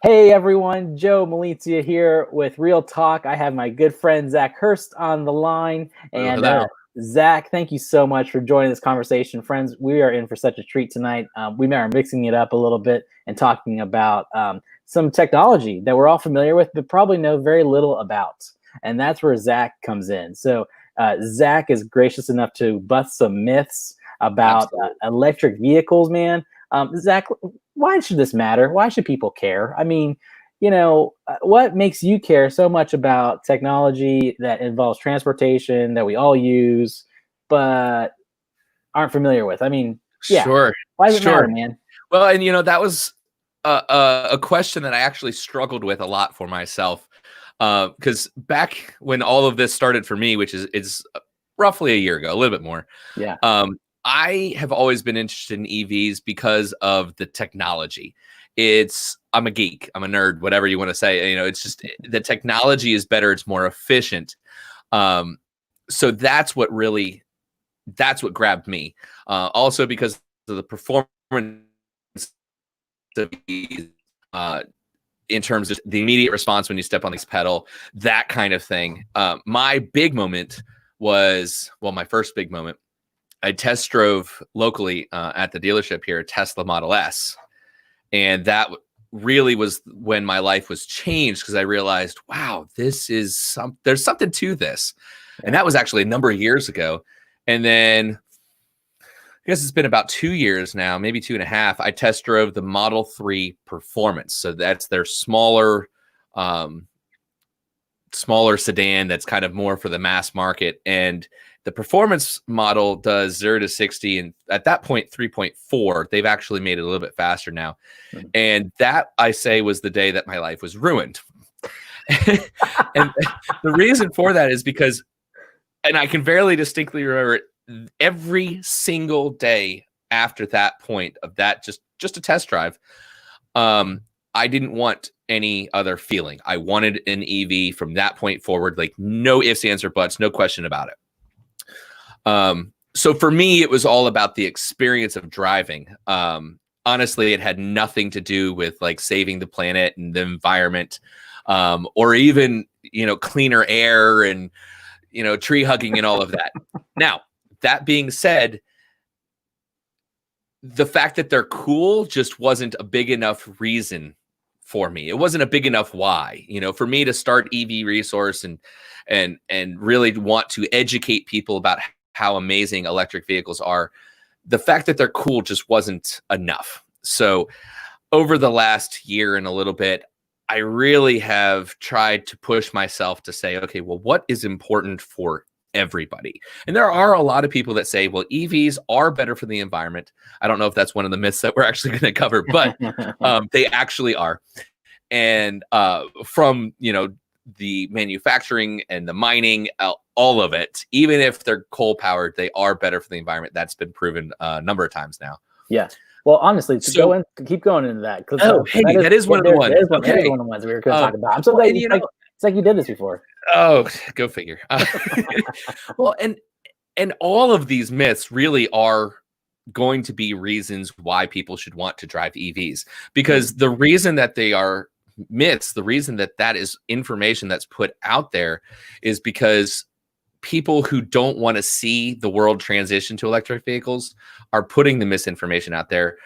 Hey everyone, Joe Malizia here with Real Talk. I have my good friend Zack Hurst on the line. Oh, And hello. Zack, thank you so much for joining this conversation. Friends, we are in for such a treat tonight. We are mixing it up a little bit and talking about some technology that we're all familiar with, but probably know very little about. And that's where Zack comes in. So Zack is gracious enough to bust some myths about electric vehicles, man. Zack, why should this matter? Why should people care? I mean, what makes you care so much about technology that involves transportation that we all use, but aren't familiar with? I mean, yeah, Sure, why does it sure. matter, man? Well, and that was a question that I actually struggled with a lot for myself, because back when all of this started for me, which is roughly a year ago, a little bit more. Yeah. I have always been interested in EVs because of the technology. I'm a geek, I'm a nerd, whatever you want to say. It's just the technology is better, it's more efficient. So that's what grabbed me. Also because of the performance of these, in terms of the immediate response when you step on this pedal, that kind of thing. My big moment was, well, my first big moment, I test drove locally at the dealership here, a Tesla Model S. And that really was when my life was changed, because I realized, wow, there's something to this. And that was actually a number of years ago. And then I guess it's been about 2 years now, maybe 2.5. I test drove the Model 3 Performance. So that's their smaller sedan that's kind of more for the mass market. And the Performance model does 0 to 60, and at that point 3.4. They've actually made it a little bit faster now. And that, I say, was the day that my life was ruined. And the reason for that is because, and I can very distinctly remember it, every single day after that point of that, just a test drive, I didn't want any other feeling. I wanted an EV from that point forward, like no ifs, ands, or buts, no question about it. So for me, it was all about the experience of driving. Honestly, it had nothing to do with like saving the planet and the environment, or even, cleaner air and, tree hugging and all of that. Now, that being said, the fact that they're cool just wasn't a big enough reason for me. It wasn't a big enough why, for me to start EV Resource and really want to educate people about how amazing electric vehicles are. The fact that they're cool just wasn't enough. So over the last year and a little bit, I really have tried to push myself to say, okay, well, what is important for everybody? And there are a lot of people that say, well, EVs are better for the environment. I don't know if that's one of the myths that we're actually going to cover, but they actually are. And from, the manufacturing and the mining, all of it, even if they're coal powered, they are better for the environment. That's been proven a number of times now. Yeah. Well, honestly, keep going into that. That is one of the ones. That is one of the ones we were going to talk about. I'm so glad it's like you did this before. Oh, go figure. Well, and all of these myths really are going to be reasons why people should want to drive EVs, because the reason that they are myths, the reason that is information that's put out there, is because people who don't want to see the world transition to electric vehicles are putting the misinformation out there.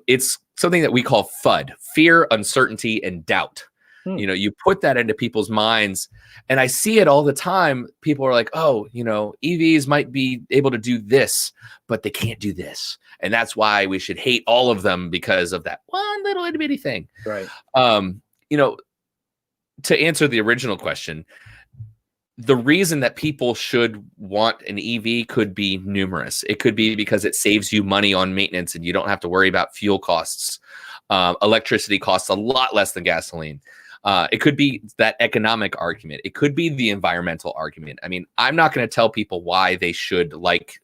It's something that we call FUD, fear, uncertainty, and doubt. You put that into people's minds, and I see it all the time. People are like, oh, EVs might be able to do this, but they can't do this. And that's why we should hate all of them, because of that one little itty bitty thing. Right. To answer the original question, the reason that people should want an EV could be numerous. It could be because it saves you money on maintenance and you don't have to worry about fuel costs. Electricity costs a lot less than gasoline. It could be that economic argument. It could be the environmental argument. I mean, I'm not going to tell people why they should like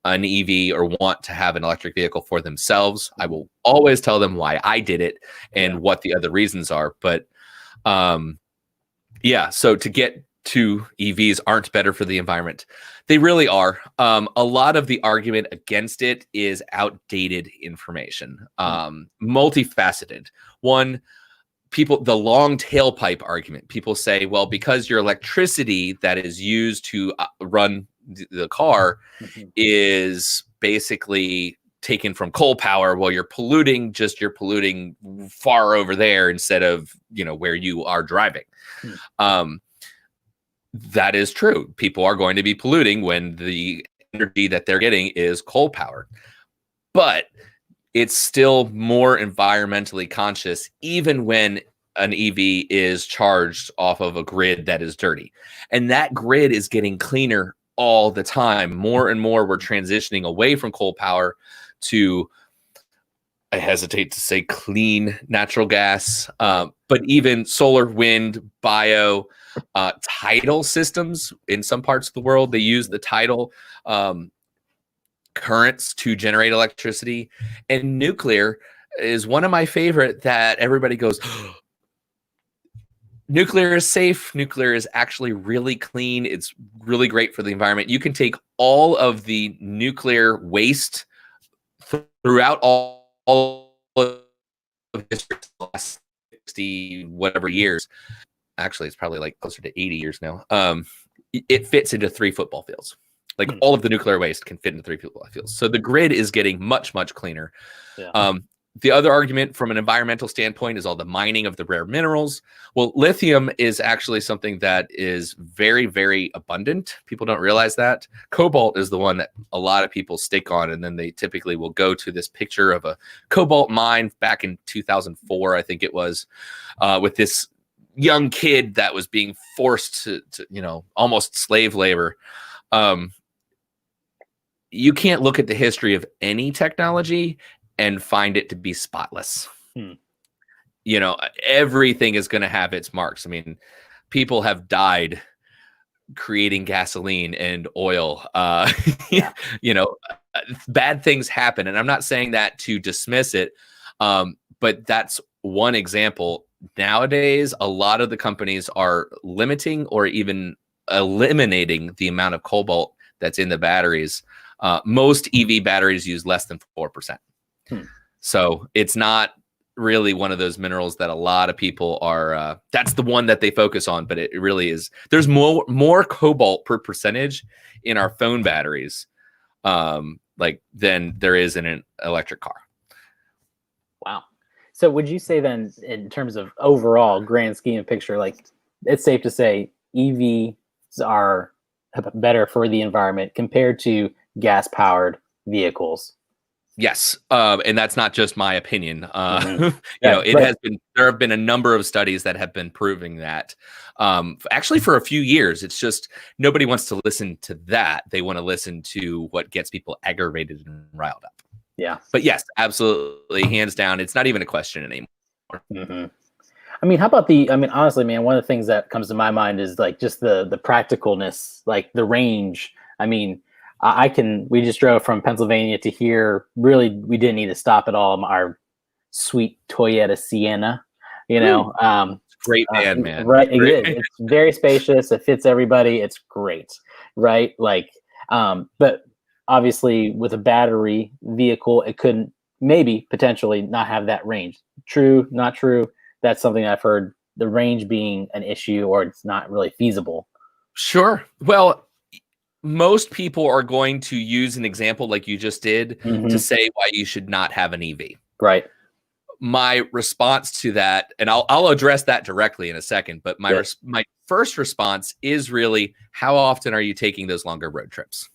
an EV or want to have an electric vehicle for themselves. I will always tell them why I did it and what the other reasons are. But so to get to EVs aren't better for the environment, they really are. A lot of the argument against it is outdated information, multifaceted. One, the long tailpipe argument. People say, well, because your electricity that is used to run the car is basically taken from coal power, well, you're polluting far over there instead of, where you are driving. That is true. People are going to be polluting when the energy that they're getting is coal power, but it's still more environmentally conscious, even when an EV is charged off of a grid that is dirty. And that grid is getting cleaner all the time. More and more, we're transitioning away from coal power to, I hesitate to say clean natural gas, but even solar, wind, bio, tidal systems in some parts of the world. They use the tidal currents to generate electricity. And nuclear is one of my favorite that everybody goes, nuclear is safe. Nuclear is actually really clean. It's really great for the environment. You can take all of the nuclear waste throughout all of history, the last 60 whatever years. Actually, it's probably like closer to 80 years now. It fits into 3 football fields. Like all of the nuclear waste can fit into 3 football fields. So the grid is getting much, much cleaner. Yeah. The other argument from an environmental standpoint is all the mining of the rare minerals. Well, lithium is actually something that is very, very abundant. People don't realize that. Cobalt is the one that a lot of people stick on, and then they typically will go to this picture of a cobalt mine back in 2004, I think it was, with this young kid that was being forced to almost slave labor. You can't look at the history of any technology and find it to be spotless. Everything is going to have its marks. I mean, people have died creating gasoline and oil. Bad things happen. And I'm not saying that to dismiss it, but that's one example. Nowadays, a lot of the companies are limiting or even eliminating the amount of cobalt that's in the batteries. Most EV batteries use less than 4%. So it's not really one of those minerals that a lot of people are, that's the one that they focus on, but it really is. There's more cobalt per percentage in our phone batteries than there is in an electric car. Wow. So would you say then, in terms of overall grand scheme of picture, like it's safe to say EVs are better for the environment compared to gas-powered vehicles? Yes, and that's not just my opinion. There have been a number of studies that have been proving that. Actually, for a few years, it's just nobody wants to listen to that. They want to listen to what gets people aggravated and riled up. Yeah, but yes, absolutely, hands down, it's not even a question anymore. I mean, how about honestly, man, one of the things that comes to my mind is like just the practicalness, like the range. I mean, we just drove from Pennsylvania to here. Really, we didn't need to stop at all. Our sweet Toyota Sienna, great van, man. Right. It's very spacious. It fits everybody. It's great. Right. Like, but obviously with a battery vehicle, it couldn't potentially not have that range. True, not true. That's something I've heard, the range being an issue, or it's not really feasible. Sure. Well, most people are going to use an example like you just did to say why you should not have an EV. Right. My response to that, and I'll address that directly in a second, but my first response is really, how often are you taking those longer road trips?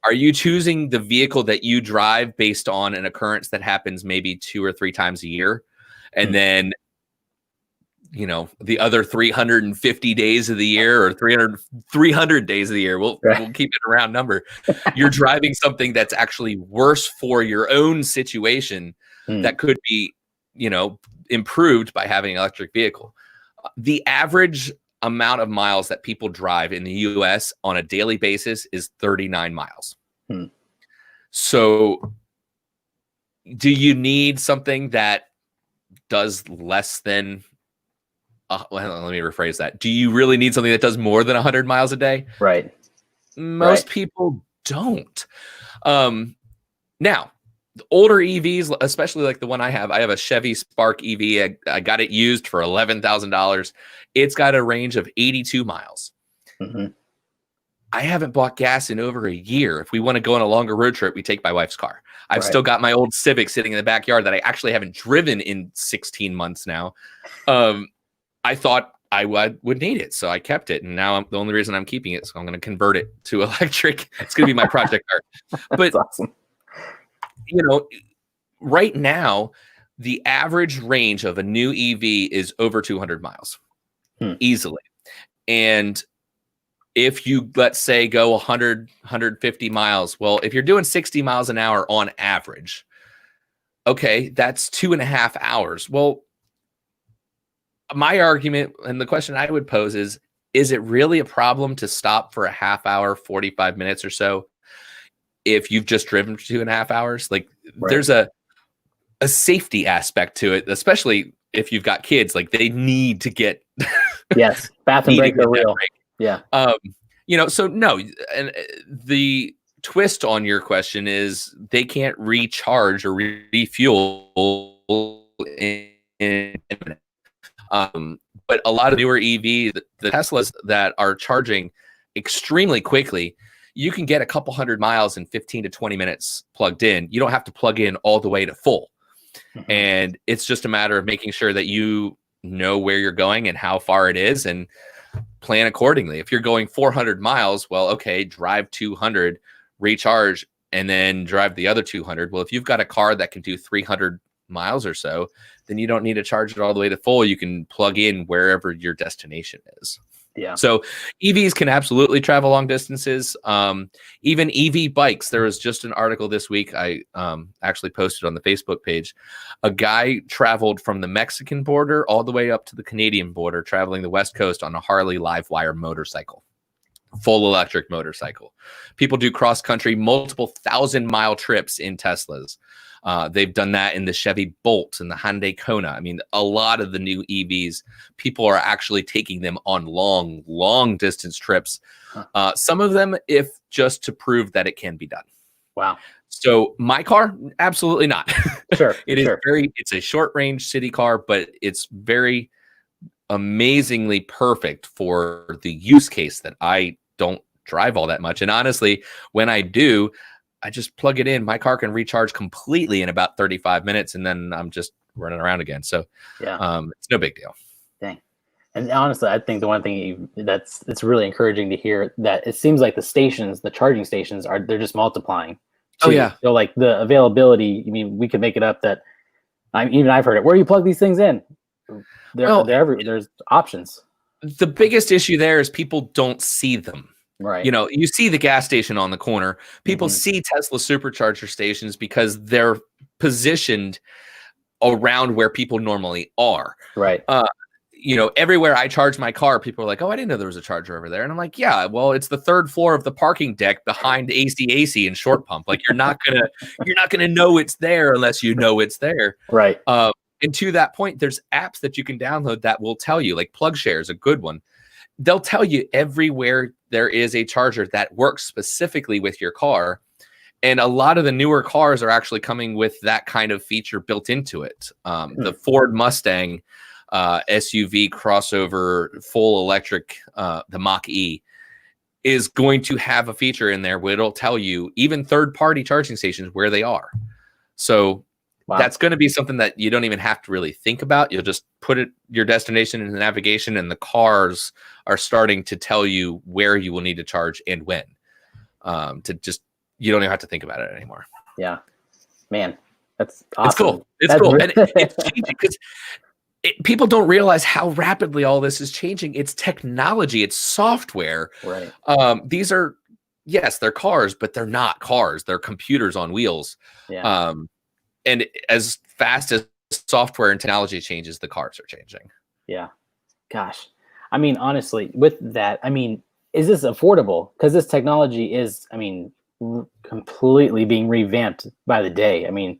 Are you choosing the vehicle that you drive based on an occurrence that happens maybe 2 or 3 times a year? And then, the other 350 days of the year, or 300 days of the year, we'll keep it a round number. You're driving something that's actually worse for your own situation that could be, improved by having an electric vehicle. The average amount of miles that people drive in the US on a daily basis is 39 miles. So do you need something that does less than let me rephrase that. Do you really need something that does more than 100 miles a day? Right. Most people don't. Now, The older EVs, especially like the one I have a Chevy Spark EV. I got it used for $11,000. It's got a range of 82 miles. Mm-hmm. I haven't bought gas in over a year. If we want to go on a longer road trip, we take my wife's car. I've still got my old Civic sitting in the backyard that I actually haven't driven in 16 months now. I thought I would need it, so I kept it. And now the only reason I'm keeping it, so I'm going to convert it to electric. It's going to be my project car. But, awesome. You know, right now, the average range of a new EV is over 200 miles easily. And if you, let's say, go 100, 150 miles, well, if you're doing 60 miles an hour on average, okay, that's 2.5 hours. Well, my argument and the question I would pose is it really a problem to stop for a half hour, 45 minutes or so if you've just driven for 2.5 hours? Like, there's a safety aspect to it, especially if you've got kids. Like, they need to get yes, bathroom break are real. Break. Yeah. You know, so no, and the twist on your question is they can't recharge or refuel but a lot of newer EV, the Teslas that are charging extremely quickly, you can get a couple hundred miles in 15 to 20 minutes plugged in. You don't have to plug in all the way to full. And it's just a matter of making sure that you know where you're going and how far it is and plan accordingly. If you're going 400 miles, well, okay, drive 200, recharge, and then drive the other 200. Well, if you've got a car that can do 300 miles or so, then you don't need to charge it all the way to full. You can plug in wherever your destination is. Yeah. So EVs can absolutely travel long distances. Even EV bikes. There was just an article this week I actually posted on the Facebook page. A guy traveled from the Mexican border all the way up to the Canadian border, traveling the West Coast on a Harley Livewire motorcycle, full electric motorcycle. People do cross country, multiple 1,000-mile trips in Teslas. They've done that in the Chevy Bolt and the Hyundai Kona. I mean, a lot of the new EVs, people are actually taking them on long distance trips. Some of them, if just to prove that it can be done. Wow. So my car, absolutely not. Sure. It's a short range city car, but it's very amazingly perfect for the use case that I don't drive all that much. And honestly, when I do, I just plug it in. My car can recharge completely in about 35 minutes, and then I'm just running around again. So yeah, it's no big deal. Dang. And honestly, I think the one thing it's really encouraging to hear that it seems like the charging stations they're just multiplying. Oh yeah. So like the availability, I mean, we could make it up that I've heard it. Where do you plug these things in? There's options. The biggest issue there is people don't see them. Right. You know, you see the gas station on the corner. People see Tesla supercharger stations because they're positioned around where people normally are. Right. You know, everywhere I charge my car, people are like, "Oh, I didn't know there was a charger over there." And I'm like, "Yeah, well, it's the third floor of the parking deck behind AC and short pump. Like, you're not gonna know it's there unless you know it's there." Right. And to that point, there's apps that you can download that will tell you, like PlugShare is a good one. They'll tell you everywhere there is a charger that works specifically with your car. And a lot of the newer cars are actually coming with that kind of feature built into it. The Ford Mustang SUV crossover full electric, the Mach-E, is going to have a feature in there where it'll tell you even third-party charging stations where they are. So that's going to be something that you don't even have to really think about. You'll just put your destination in the navigation, and the cars are starting to tell you where you will need to charge and when. You don't even have to think about it anymore. Yeah, man, that's awesome. It's cool. It's cool, and it's changing because people don't realize how rapidly all this is changing. It's technology. It's software. Right. These are, yes, they're cars, but they're not cars. They're computers on wheels. Yeah. And as fast as software and technology changes, the cars are changing. Yeah. Gosh. I mean, honestly, with that, I mean, is this affordable? Because this technology is, I mean, completely being revamped by the day. I mean,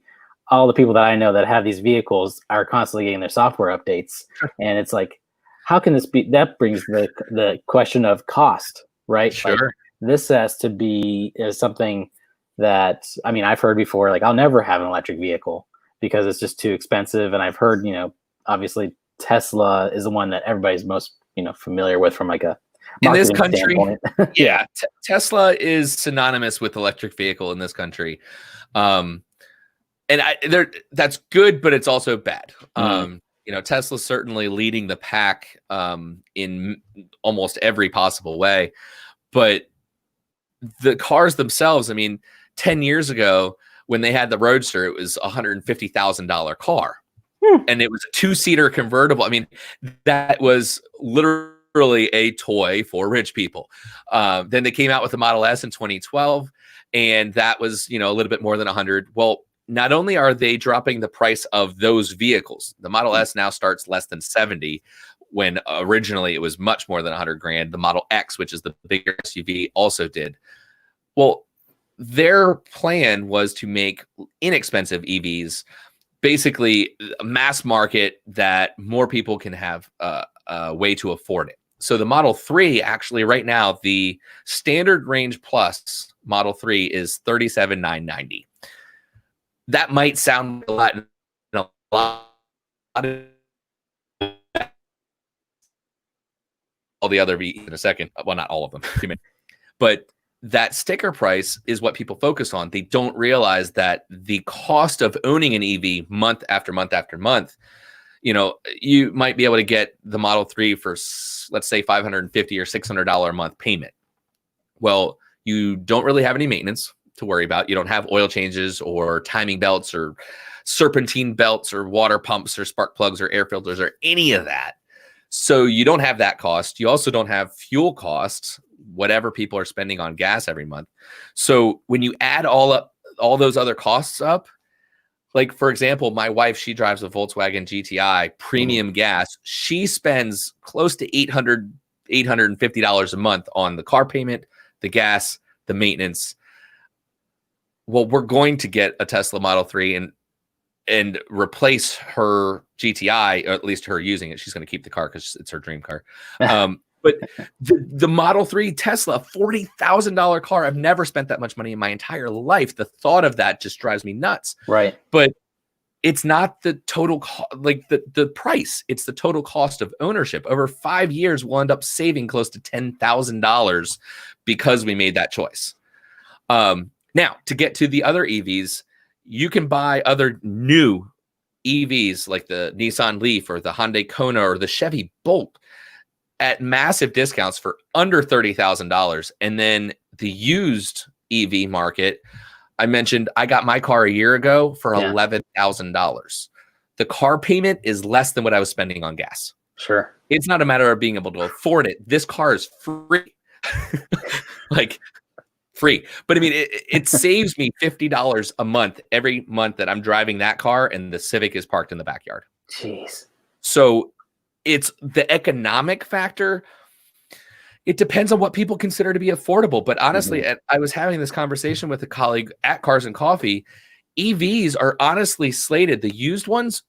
all the people that I know that have these vehicles are constantly getting their software updates. And it's like, how can this be? That brings the question of cost, right? Sure. Like, this has to be something that, I mean, I've heard before, like, I'll never have an electric vehicle because it's just too expensive. And I've heard, obviously Tesla is the one that everybody's most, familiar with from like a in this marketing country. standpoint. Yeah, Tesla is synonymous with electric vehicle in this country. And that's good, but it's also bad. Tesla's certainly leading the pack in almost every possible way. But the cars themselves, I mean, 10 years ago, when they had the Roadster, it was a $150,000 car. And it was a 2-seater convertible. I mean, that was literally a toy for rich people. Then they came out with the Model S in 2012, and that was, a little bit more than 100. Well, not only are they dropping the price of those vehicles, the Model S now starts less than 70, when originally it was much more than 100 grand. The Model X, which is the bigger SUV, also did. Well, their plan was to make inexpensive EVs, basically a mass market that more people can have a way to afford it. So the Model 3, actually right now, the standard range plus Model 3 is $37,990. That might sound a lot of all the other V in a second. Well, not all of them, but that sticker price is what people focus on. They don't realize that the cost of owning an EV month after month after month, you might be able to get the Model 3 for, let's say, $550 or $600 a month payment. Well, you don't really have any maintenance to worry about. You don't have oil changes or timing belts or serpentine belts or water pumps or spark plugs or air filters or any of that. So you don't have that cost. You also don't have fuel costs, whatever people are spending on gas every month. So when you add all those other costs up, like, for example, my wife, she drives a Volkswagen GTI premium gas. She spends close to $850 a month on the car payment, the gas, the maintenance. Well, we're going to get a Tesla Model 3 and replace her GTI, or at least her using it. She's going to keep the car because it's her dream car. But the Model 3 Tesla, $40,000 car. I've never spent that much money in my entire life. The thought of that just drives me nuts. Right. But it's not the total, the price. It's the total cost of ownership. Over 5 years, we'll end up saving close to $10,000 because we made that choice. Now, to get to the other EVs, you can buy other new EVs like the Nissan Leaf or the Hyundai Kona or the Chevy Bolt at massive discounts for under $30,000. And then the used EV market, I mentioned I got my car a year ago for $11,000. The car payment is less than what I was spending on gas. Sure. It's not a matter of being able to afford it. This car is free. Free. But I mean, it saves me $50 a month every month that I'm driving that car and the Civic is parked in the backyard. Jeez. So it's the economic factor. It depends on what people consider to be affordable. But honestly, I was having this conversation with a colleague at Cars and Coffee. EVs are honestly slated, the used ones,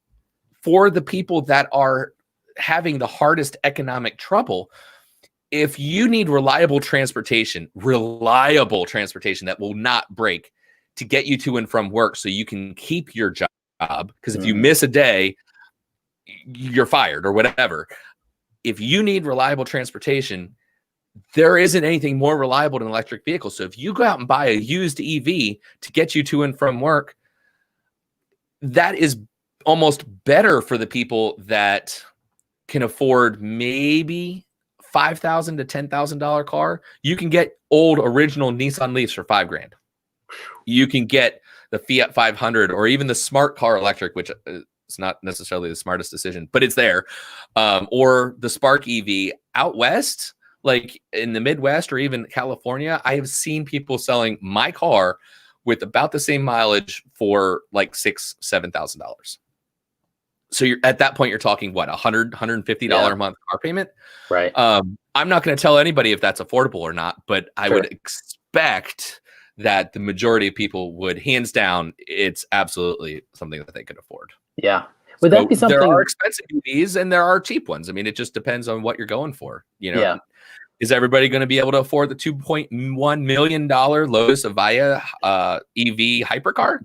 for the people that are having the hardest economic trouble. If you need reliable transportation that will not break to get you to and from work so you can keep your job, because if you miss a day, you're fired or whatever. If you need reliable transportation, there isn't anything more reliable than an electric vehicle. So if you go out and buy a used EV to get you to and from work, that is almost better for the people that can afford maybe $5,000 to $10,000 car. You can get old original Nissan Leafs for $5,000. You can get the Fiat 500 or even the smart car electric, which is not necessarily the smartest decision, but it's there. Or the Spark EV out west, like in the Midwest or even California. I have seen people selling my car with about the same mileage for like $6,000-$7,000. So you're at that point, you're talking what, $150 a month car payment? Right. I'm not going to tell anybody if that's affordable or not, but I would expect that the majority of people would, hands down, it's absolutely something that they could afford. Yeah. Would that be something? There are expensive EVs and there are cheap ones. I mean, it just depends on what you're going for. Is everybody going to be able to afford the $2.1 million Lotus Avaya EV hypercar?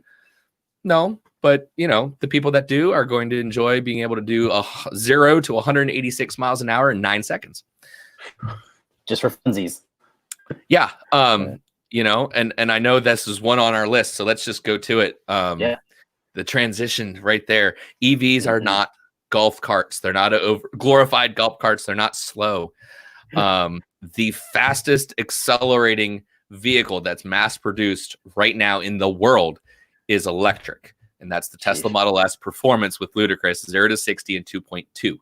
No, but the people that do are going to enjoy being able to do 0 to 186 miles an hour in 9 seconds. Just for funsies. Yeah. And I know this is one on our list, so let's just go to it. The transition right there. EVs are not golf carts. They're not glorified golf carts. They're not slow. The fastest accelerating vehicle that's mass produced right now in the world is electric, and that's the Tesla Model S Performance with ludicrous 0 to 60 in 2.2.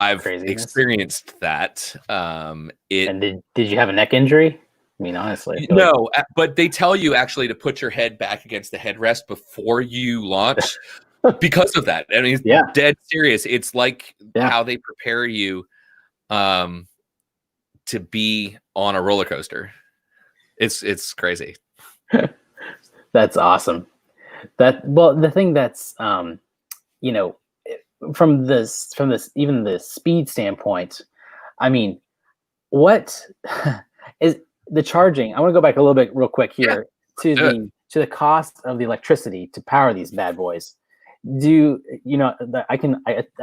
I've experienced that. And did you have a neck injury? I mean, honestly, no, but they tell you actually to put your head back against the headrest before you launch because of that. I mean, it's dead serious. It's like how they prepare you to be on a roller coaster. It's crazy. That's awesome. The thing that's from this even the speed standpoint, I mean, what is the charging? I want to go back a little bit real quick here to the cost of the electricity to power these bad boys. I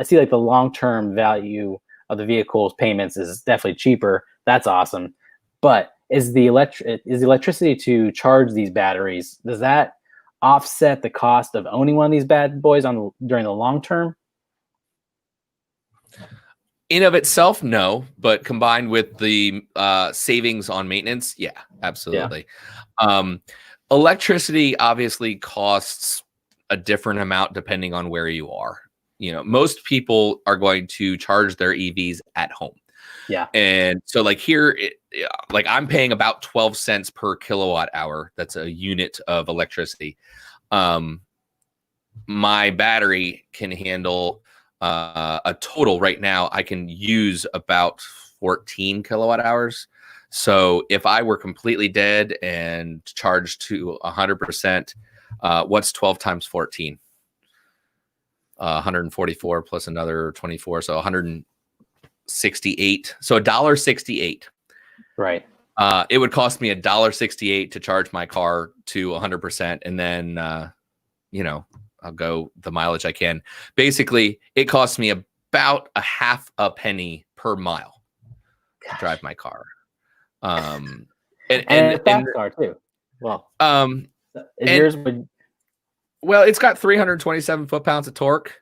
see like the long-term value of the vehicle's payments is definitely cheaper. That's awesome. But is the electricity to charge these batteries, does that offset the cost of owning one of these bad boys during the long term? In of itself, no, but combined with the savings on maintenance, yeah, absolutely. Electricity obviously costs a different amount depending on where you are. Most people are going to charge their EVs at home. Yeah. And so like here, like I'm paying about 12 cents per kilowatt hour. That's a unit of electricity. My battery can handle a total right now. I can use about 14 kilowatt hours. So if I were completely dead and charged to 100%, what's 12 times 14? 144 plus another 24. So 168. So $1.68. Right. It would cost me $1.68 to charge my car to 100%. And then, I'll go the mileage I can. Basically, it costs me about a half a penny per mile to drive my car. And a fast car too. Well, yours would. Well, it's got 327 foot-pounds of torque.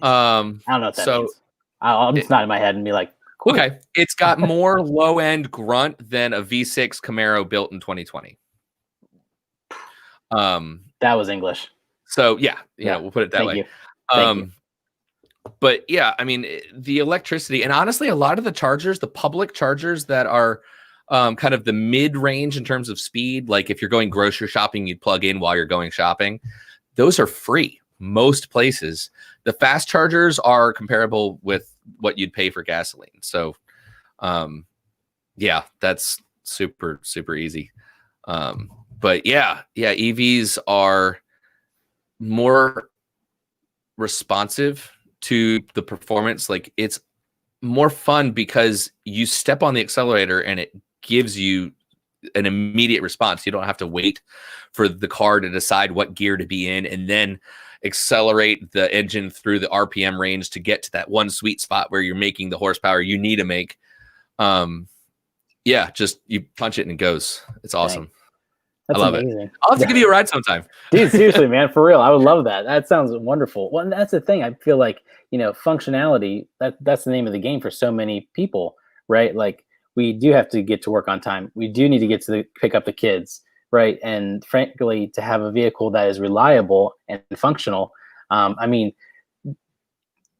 I don't know what that means. I'm just nodding my head and be like, cool. Okay. It's got more low-end grunt than a V6 Camaro built in 2020. That was English. So, we'll put it that way. Thank you. But, yeah, I mean, the electricity, and honestly, a lot of the chargers, the public chargers that are kind of the mid-range in terms of speed, like if you're going grocery shopping, you'd plug in while you're going shopping. Those are free most places. The fast chargers are comparable with what you'd pay for gasoline. So, that's super, super easy. But EVs are more responsive to the performance. Like it's more fun because you step on the accelerator and it gives you an immediate response. You don't have to wait for the car to decide what gear to be in and then accelerate the engine through the RPM range to get to that one sweet spot where you're making the horsepower you need to make. Just you punch it and it goes. It's awesome. That's I love amazing. it. I'll have to give you a ride sometime. Dude, seriously, man, for real. I would love that. That sounds wonderful. Well, that's the thing. I feel like, functionality, that's the name of the game for so many people, right? Like we do have to get to work on time. We do need to get to pick up the kids, right? And frankly, to have a vehicle that is reliable and functional, I mean,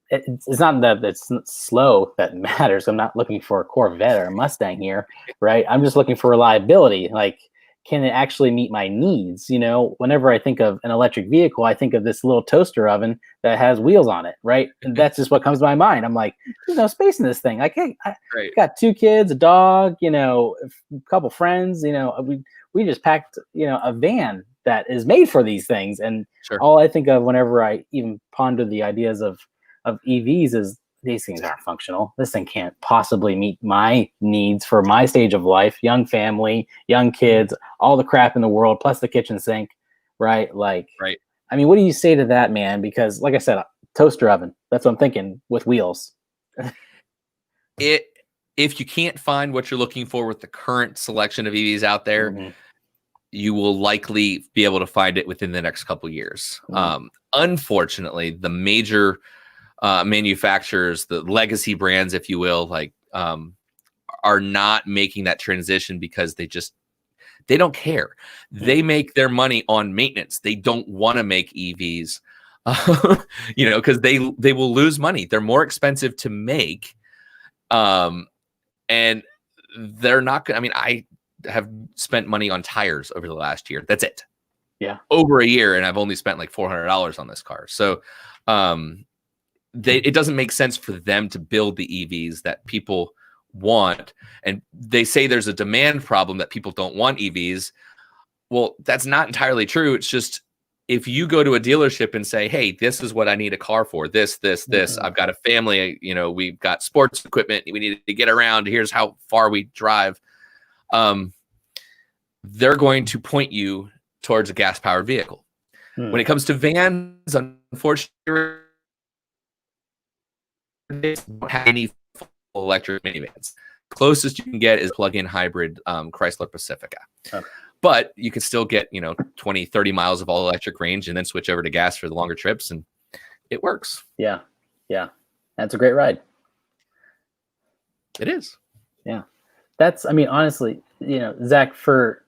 it's not that it's slow that matters. I'm not looking for a Corvette or a Mustang here, right? I'm just looking for reliability. Like, can it actually meet my needs? Whenever I think of an electric vehicle, I think of this little toaster oven that has wheels on it, right? And that's just what comes to my mind. I'm like, there's no space in this thing. Like, hey, I got 2 kids, a dog, a couple friends, we just packed, a van that is made for these things. And all I think of whenever I even ponder the ideas of EVs is these things aren't functional. This thing can't possibly meet my needs for my stage of life, young family, young kids, all the crap in the world, plus the kitchen sink, right? Like, right. I mean, what do you say to that, man? Because like I said, toaster oven, that's what I'm thinking with wheels. If you can't find what you're looking for with the current selection of EVs out there, you will likely be able to find it within the next couple of years. Unfortunately, the major manufacturers, the legacy brands, if you will, like are not making that transition because they don't care. They make their money on maintenance. They don't want to make EVs, because they will lose money. They're more expensive to make. And they're not going to, I mean, I have spent money on tires over the last year. That's it. Yeah. Over a year. And I've only spent like $400 on this car. So, it doesn't make sense for them to build the EVs that people want. And they say there's a demand problem that people don't want EVs. Well, that's not entirely true. It's just, if you go to a dealership and say, hey, this is what I need a car for, this, I've got a family, we've got sports equipment, we need to get around, here's how far we drive. They're going to point you towards a gas powered vehicle. When it comes to vans, unfortunately, they don't have any full electric minivans. Closest you can get is plug-in hybrid Chrysler Pacifica. Okay. But you can still get, 20, 30 miles of all electric range and then switch over to gas for the longer trips. And it works. Yeah. Yeah. That's a great ride. It is. Yeah. That's, I mean, honestly, Zach, for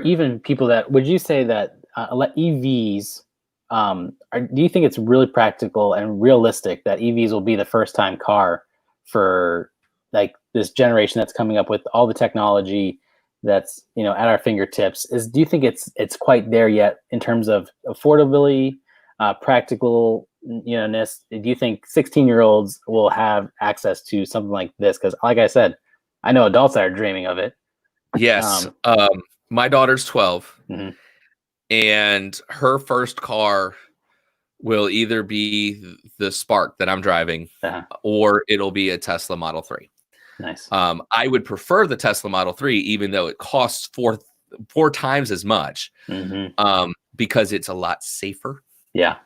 even people that, would you say that EVs, do you think it's really practical and realistic that EVs will be the first time car for like this generation that's coming up with all the technology that's at our fingertips? Do you think it's quite there yet in terms of affordability, practical ness? Do you think 16-year-olds will have access to something like this? Because like I said, I know adults that are dreaming of it. Yes. My daughter's 12 and her first car will either be the Spark that I'm driving or it'll be a Tesla Model 3. Nice. I would prefer the Tesla Model 3, even though it costs four times as much, because it's a lot safer. Yeah.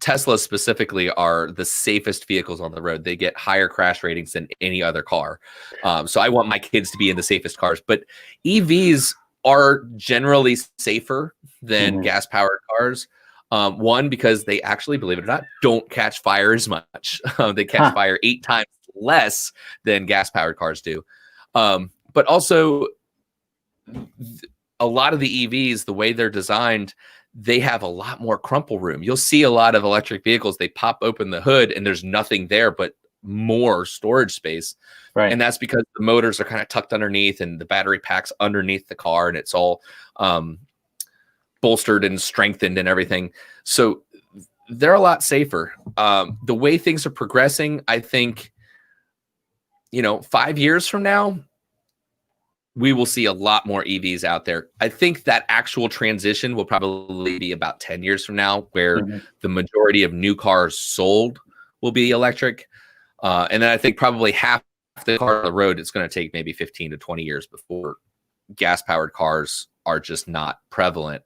Teslas specifically are the safest vehicles on the road. They get higher crash ratings than any other car. So I want my kids to be in the safest cars, but EVs are generally safer than gas powered cars. One, because they actually, believe it or not, don't catch fire as much. They catch fire 8 times less than gas powered cars do. But also a lot of the EVs, the way they're designed, they have a lot more crumple room. You'll see a lot of electric vehicles, they pop open the hood and there's nothing there but more storage space. Right. And that's because the motors are kind of tucked underneath and the battery pack's underneath the car and it's all bolstered and strengthened and everything. So they're a lot safer. The way things are progressing, I think, 5 years from now, we will see a lot more EVs out there. I think that actual transition will probably be about 10 years from now, where the majority of new cars sold will be electric. And then I think probably half the car on the road, it's going to take maybe 15 to 20 years before gas-powered cars are just not prevalent.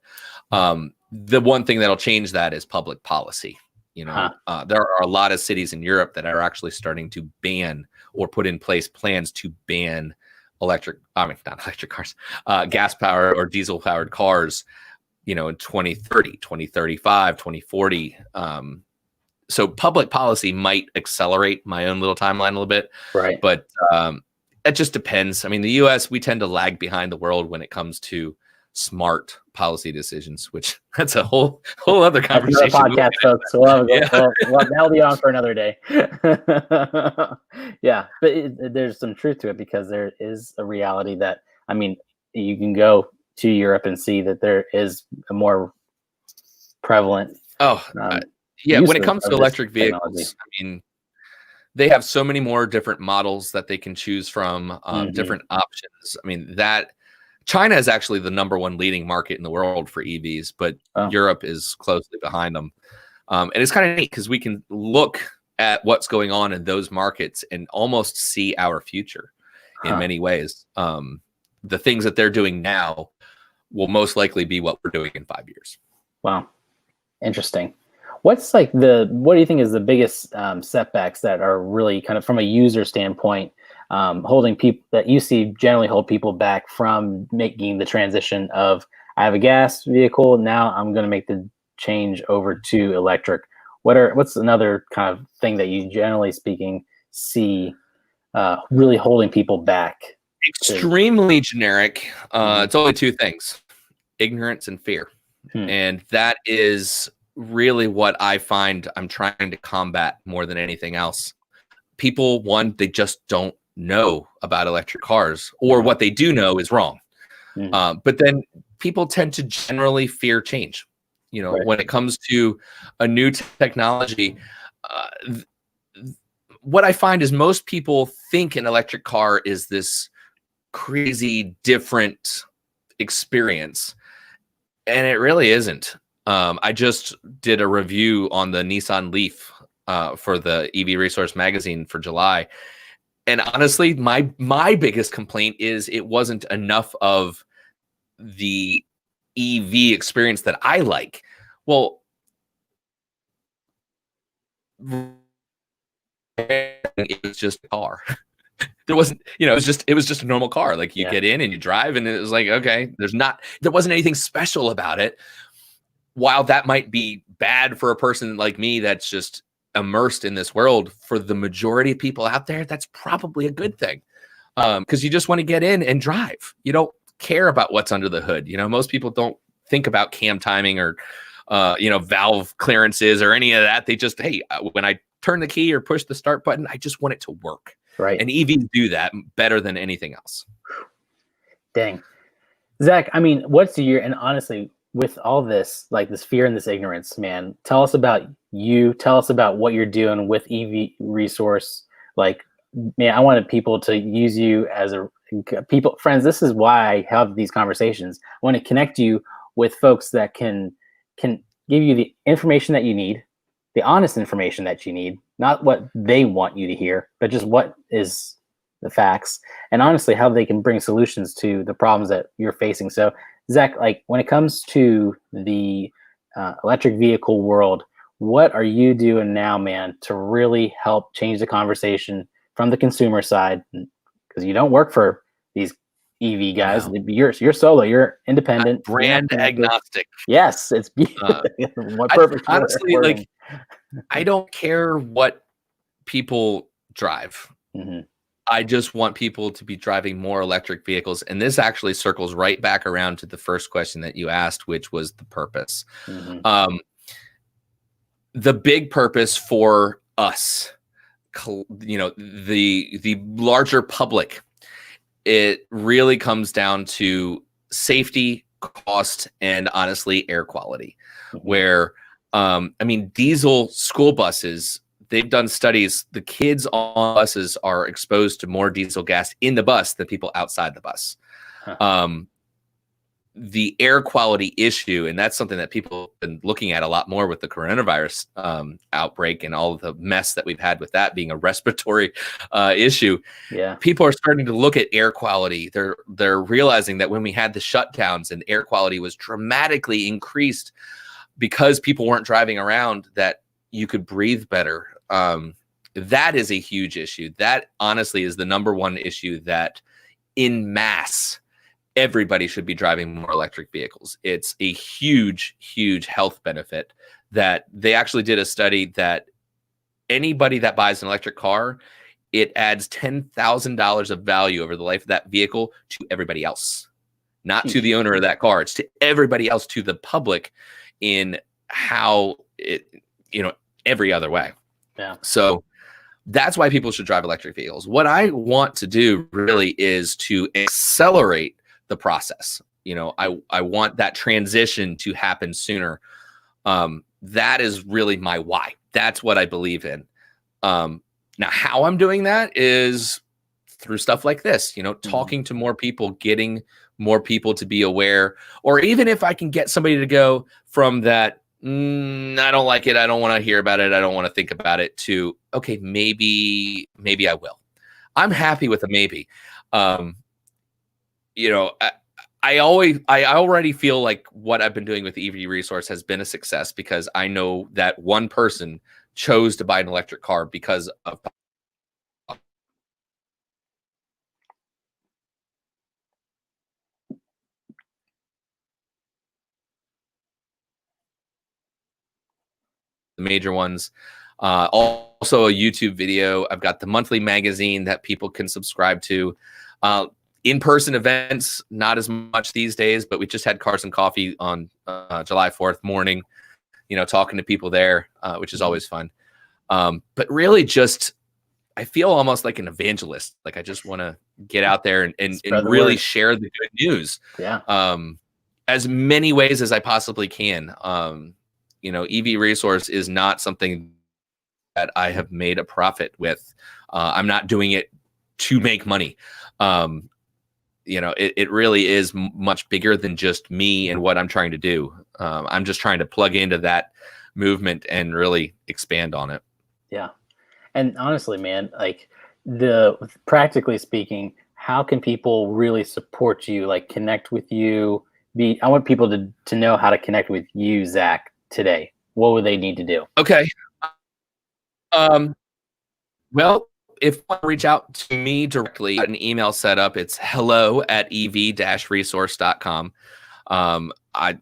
The one thing that'll change that is public policy. There are a lot of cities in Europe that are actually starting to ban or put in place plans to ban gas powered or diesel powered cars, in 2030, 2035, 2040. So public policy might accelerate my own little timeline a little bit, right? But it just depends. I mean, the US, we tend to lag behind the world when it comes to smart policy decisions, which that's a whole other conversation. Podcast, folks. That'll be on for another day. Yeah, but there's some truth to it, because there is a reality that, I mean, you can go to Europe and see that there is a more prevalent. When it comes to electric vehicles, I mean, they have so many more different models that they can choose from, different options. I mean, China is actually the #1 leading market in the world for EVs, but Europe is closely behind them. And it's kind of neat because we can look at what's going on in those markets and almost see our future in many ways. The things that they're doing now will most likely be what we're doing in 5 years. Wow. Interesting. What's like what do you think is the biggest setbacks that are really kind of from a user standpoint, holding people that you see generally hold people back from making the transition of, I have a gas vehicle, now I'm going to make the change over to electric? What's another kind of thing that you generally speaking see really holding people back? Extremely generic. It's only two things: ignorance and fear. And that is really what I find I'm trying to combat more than anything else. People, one, they just don't know about electric cars, or what they do know is wrong. But then people tend to generally fear change. When it comes to a new technology, what I find is most people think an electric car is this crazy different experience, and it really isn't. I just did a review on the Nissan Leaf for the EV Resource magazine for July, and honestly, my biggest complaint is it wasn't enough of the EV experience that I like. Well, it was just a car. There wasn't, it was just a normal car. Like you get in and you drive, and it was like, okay, there wasn't anything special about it. While that might be bad for a person like me that's just immersed in this world, for the majority of people out there, that's probably a good thing. Because you just want to get in and drive. You don't care about what's under the hood. Most people don't think about cam timing or valve clearances or any of that. They just, hey, when I turn the key or push the start button, I just want it to work. Right. And EVs do that better than anything else. Dang. Zach, I mean, and honestly, with all this, like this fear and this ignorance, man, tell us about you. Tell us about what you're doing with EV Resource. Like, man, I wanted people to use you as friends. This is why I have these conversations. I want to connect you with folks that can give you the information that you need, the honest information that you need, not what they want you to hear, but just what is the facts, and honestly, how they can bring solutions to the problems that you're facing. So, Zach, like when it comes to the electric vehicle world, what are you doing now, man, to really help change the conversation from the consumer side? Because you don't work for these EV guys. No. You're solo. You're independent. Brand agnostic. Yes, it's what perfect. Honestly, like I don't care what people drive. I just want people to be driving more electric vehicles. And this actually circles right back around to the first question that you asked, which was the purpose. The big purpose for us, the larger public, it really comes down to safety, cost, and honestly, air quality. Where, diesel school buses, they've done studies. The kids on buses are exposed to more diesel gas in the bus than people outside the bus. The air quality issue, and that's something that people have been looking at a lot more with the coronavirus outbreak and all of the mess that we've had with that being a respiratory issue. Yeah, people are starting to look at air quality. They're realizing that when we had the shutdowns and air quality was dramatically increased because people weren't driving around, that you could breathe better. That is a huge issue. That honestly is the number one issue that in mass, everybody should be driving more electric vehicles. It's a huge, huge health benefit that they actually did a study that anybody that buys an electric car, it adds $10,000 of value over the life of that vehicle to everybody else, not to the owner of that car. It's to everybody else, to the public, in how it, every other way. Yeah. So that's why people should drive electric vehicles. What I want to do really is to accelerate the process. I want that transition to happen sooner. That is really my why. That's what I believe in. Now, how I'm doing that is through stuff like this, talking to more people, getting more people to be aware, or even if I can get somebody to go from that I don't like it. I don't want to hear about it. I don't want to think about it, to, okay, maybe I will. I'm happy with a maybe. You know, I already feel like what I've been doing with EV Resource has been a success, because I know that one person chose to buy an electric car because of the major ones. Also a YouTube video. I've got the monthly magazine that people can subscribe to. In-person events, not as much these days, but we just had Cars and Coffee on July 4th morning, you know, talking to people there, which is always fun. But really just, I feel almost like an evangelist. Like I just want to get out there and really share the good news. Yeah. As many ways as I possibly can. You know, EV Resource is not something that I have made a profit with. I'm not doing it to make money. You know, it really is much bigger than just me and what I'm trying to do. I'm just trying to plug into that movement and really expand on it. Yeah. And honestly, man, like practically speaking, how can people really support you, like connect with you? I want people to know how to connect with you, Zack, today. What would they need to do? Okay. Well, if you want to reach out to me directly, an email set up. It's hello@ev-resource.com. I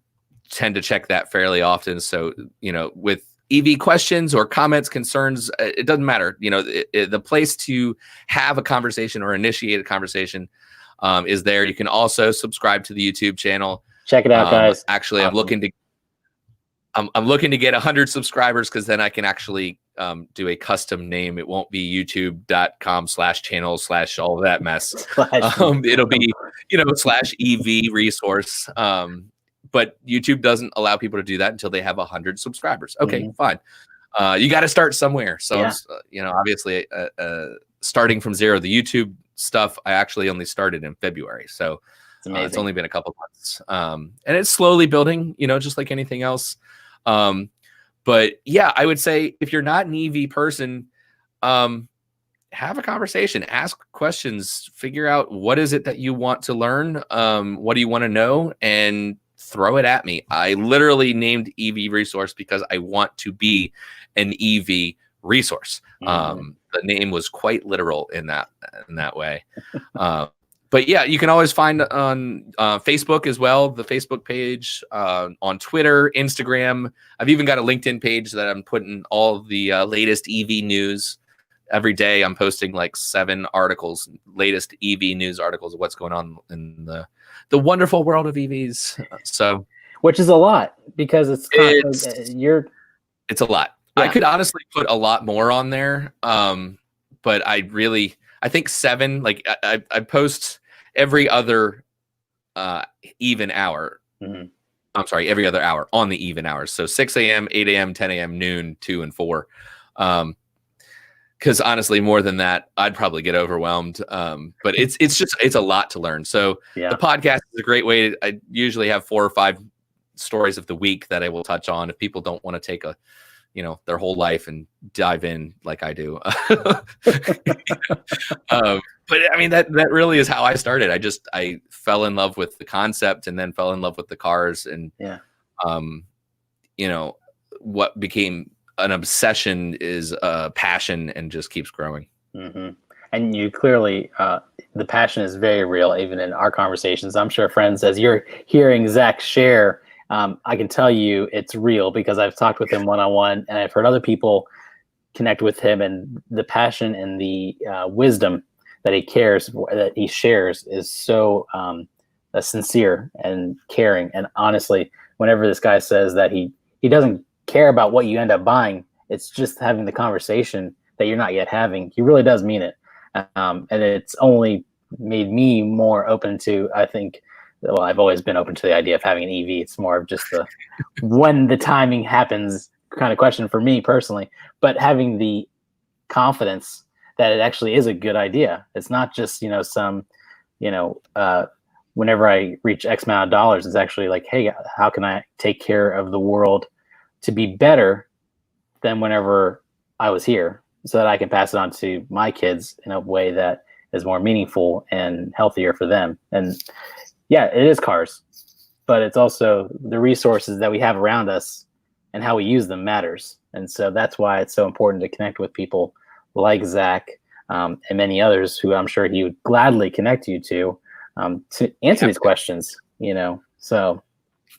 tend to check that fairly often. So, you know, with EV questions or comments, concerns, it doesn't matter. You know, the place to have a conversation or initiate a conversation is there. You can also subscribe to the YouTube channel. Check it out, guys. Actually, awesome. I'm looking to get 100 subscribers, because then I can actually do a custom name. It won't be youtube.com/channel/ all of that mess. It'll be, you know, /EV Resource. But YouTube doesn't allow people to do that until they have 100 subscribers. Okay, fine. You got to start somewhere. So, yeah. You know, obviously starting from zero, the YouTube stuff, I actually only started in February. So it's only been a couple months. And it's slowly building, you know, just like anything else. But yeah, I would say if you're not an EV person, have a conversation, ask questions, figure out what is it that you want to learn. What do you want to know, and throw it at me. I literally named EV Resource because I want to be an EV resource. The name was quite literal in that way. But yeah, you can always find on Facebook as well, the Facebook page, on Twitter, Instagram. I've even got a LinkedIn page that I'm putting all the latest EV news. Every day I'm posting like 7 articles, latest EV news articles of what's going on in the wonderful world of EVs. So, which is a lot, because it's a lot. Yeah. I could honestly put a lot more on there. But I think 7, like I post every other even hour. I'm sorry, every other hour on the even hours. So 6 a.m., 8 a.m., 10 a.m., noon, 2 and 4. Because honestly, more than that, I'd probably get overwhelmed. But it's a lot to learn. So the podcast is a great way. I usually have 4 or 5 stories of the week that I will touch on if people don't want to take their whole life and dive in like I do. But I mean, that really is how I started. I fell in love with the concept, and then fell in love with the cars, and what became an obsession is a passion, and just keeps growing. And you clearly, the passion is very real, even in our conversations. I'm sure, friends, as you're hearing Zack share, I can tell you it's real, because I've talked with him one-on-one, and I've heard other people connect with him, and the passion and the wisdom that he shares is so sincere and caring. And honestly, whenever this guy says that he doesn't care about what you end up buying, it's just having the conversation that you're not yet having, he really does mean it. And it's only made me more open to, I think, well, I've always been open to the idea of having an EV. It's more of just the when the timing happens kind of question for me personally, but having the confidence that it actually is a good idea. It's not just, whenever I reach X amount of dollars, it's actually like, hey, how can I take care of the world to be better than whenever I was here, so that I can pass it on to my kids in a way that is more meaningful and healthier for them. And yeah, it is cars, but it's also the resources that we have around us and how we use them matters. And so that's why it's so important to connect with people like Zack, and many others who I'm sure he would gladly connect you to answer these questions, So,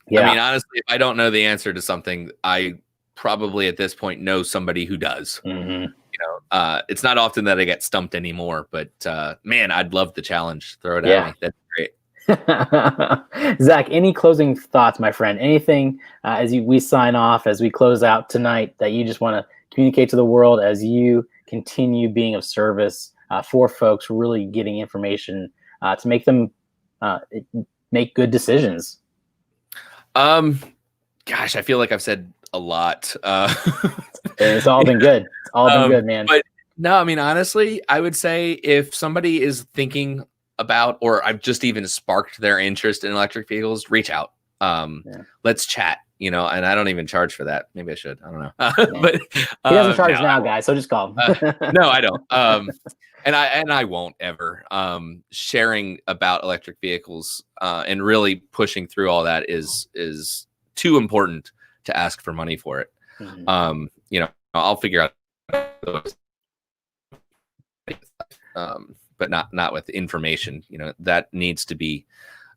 yeah. I mean, honestly, if I don't know the answer to something, I probably at this point know somebody who does. Mm-hmm. It's not often that I get stumped anymore, but man, I'd love the challenge. Throw it at me. That's great. Zack, any closing thoughts, my friend? Anything as we sign off, as we close out tonight, that you just want to communicate to the world as you continue being of service for folks, really getting information to make them make good decisions? Gosh, I feel like I've said a lot. It's all been good. It's all been good, man. But no, I mean, honestly, I would say if somebody is thinking about, or I've just even sparked their interest in electric vehicles, reach out. Let's chat, and I don't even charge for that. Maybe I should. I don't know. But he doesn't charge now, guys. So just call him. No, I don't. And I won't ever. Sharing about electric vehicles and really pushing through all that is too important to ask for money for it. Mm-hmm. I'll figure out but not with information, that needs to be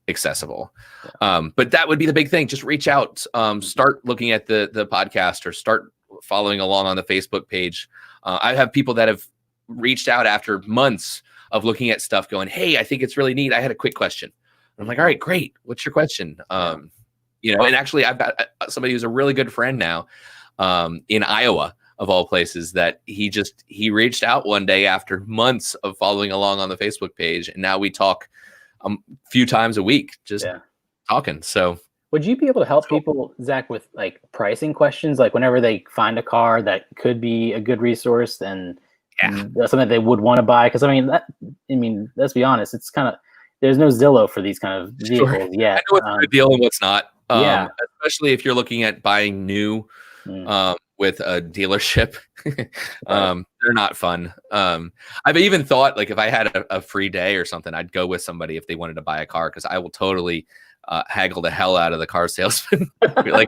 accessible. But that would be the big thing. Just reach out, start looking at the podcast, or start following along on the Facebook page. I have people that have reached out after months of looking at stuff going, hey, I think it's really neat. I had a quick question. I'm like, all right, great. What's your question? And actually I've got somebody who's a really good friend now in Iowa, of all places, that he reached out one day after months of following along on the Facebook page. And now we talk a few times a week, just talking. So would you be able to help people, Zack, with like pricing questions? Like whenever they find a car that could be a good resource and something that they would want to buy? Because let's be honest, it's kind of, there's no Zillow for these kind of vehicles yet. I know what's a good deal and what's not. Especially if you're looking at buying new with a dealership. They're not fun. I've even thought, like, if I had a free day or something, I'd go with somebody if they wanted to buy a car, because I will totally haggle the hell out of the car salesman. Be like,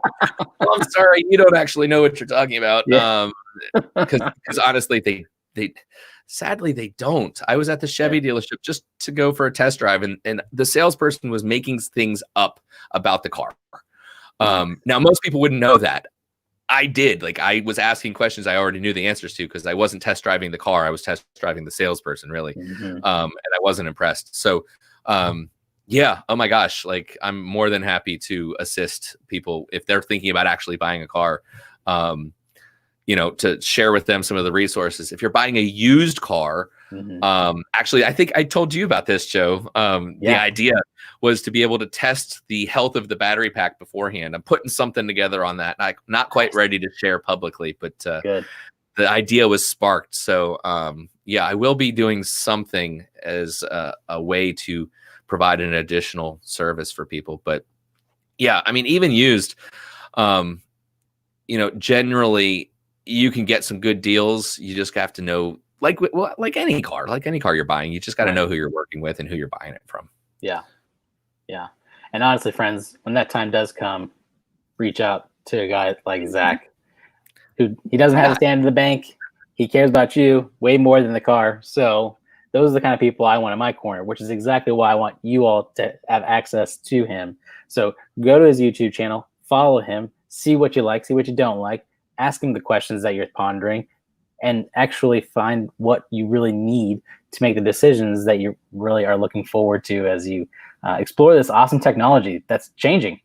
well, I'm sorry, you don't actually know what you're talking about. Because honestly, they sadly they don't. I was at the Chevy dealership just to go for a test drive, and the salesperson was making things up about the car. Now most people wouldn't know that. I did. Like, I was asking questions I already knew the answers to, because I wasn't test driving the car. I was test driving the salesperson, really. And I wasn't impressed. So, oh my gosh. Like, I'm more than happy to assist people if they're thinking about actually buying a car, to share with them some of the resources. If you're buying a used car, actually, I think I told you about this, Joe. The idea was to be able to test the health of the battery pack beforehand. I'm putting something together on that. I'm not quite ready to share publicly, but the idea was sparked. So I will be doing something as a way to provide an additional service for people. But even used, generally you can get some good deals. You just have to know, like any car you're buying, you just got to know who you're working with and who you're buying it from. Yeah. And honestly, friends, when that time does come, reach out to a guy like Zack, who he doesn't have to stand in the bank. He cares about you way more than the car. So those are the kind of people I want in my corner, which is exactly why I want you all to have access to him. So go to his YouTube channel, follow him, see what you like, see what you don't like, ask him the questions that you're pondering, and actually find what you really need to make the decisions that you really are looking forward to as you explore this awesome technology that's changing.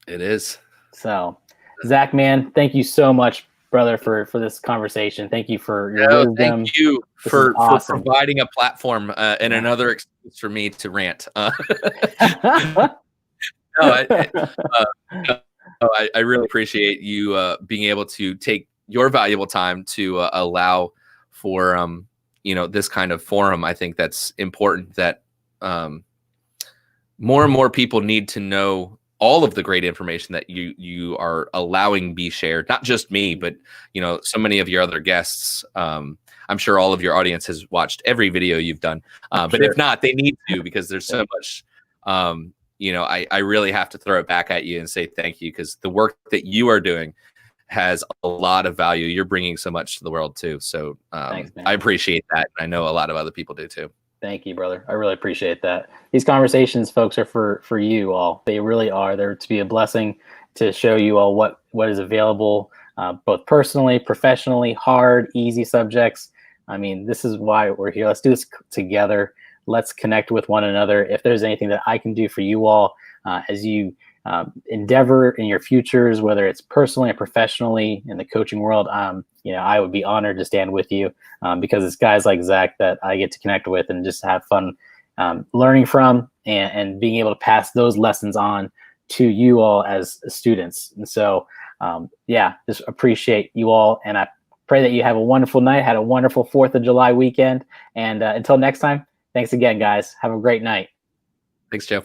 It is. So, Zack, man, thank you so much, brother, for this conversation. Thank you for your wisdom. Thank you for providing a platform and another excuse for me to rant. I really appreciate you being able to take your valuable time to allow for this kind of forum. I think that's important, that more and more people need to know all of the great information that you are allowing be shared. Not just me, but so many of your other guests. I'm sure all of your audience has watched every video you've done, but Sure. if not, they need to, because there's so much. I really have to throw it back at you and say thank you, because the work that you are doing has a lot of value. You're bringing so much to the world too. So Thanks, man. I appreciate that. I know a lot of other people do too. Thank you, brother. I really appreciate that. These conversations, folks, are for you all. They really are. They're to be a blessing, to show you all what is available, both personally, professionally, hard, easy subjects. I mean, this is why we're here. Let's do this together. Let's connect with one another. If there's anything that I can do for you all as you endeavor in your futures, whether it's personally or professionally in the coaching world, I would be honored to stand with you, because it's guys like Zack that I get to connect with and just have fun learning from, and being able to pass those lessons on to you all as students. And so, just appreciate you all. And I pray that you have a wonderful night, had a wonderful 4th of July weekend. And until next time, thanks again, guys. Have a great night. Thanks, Joe.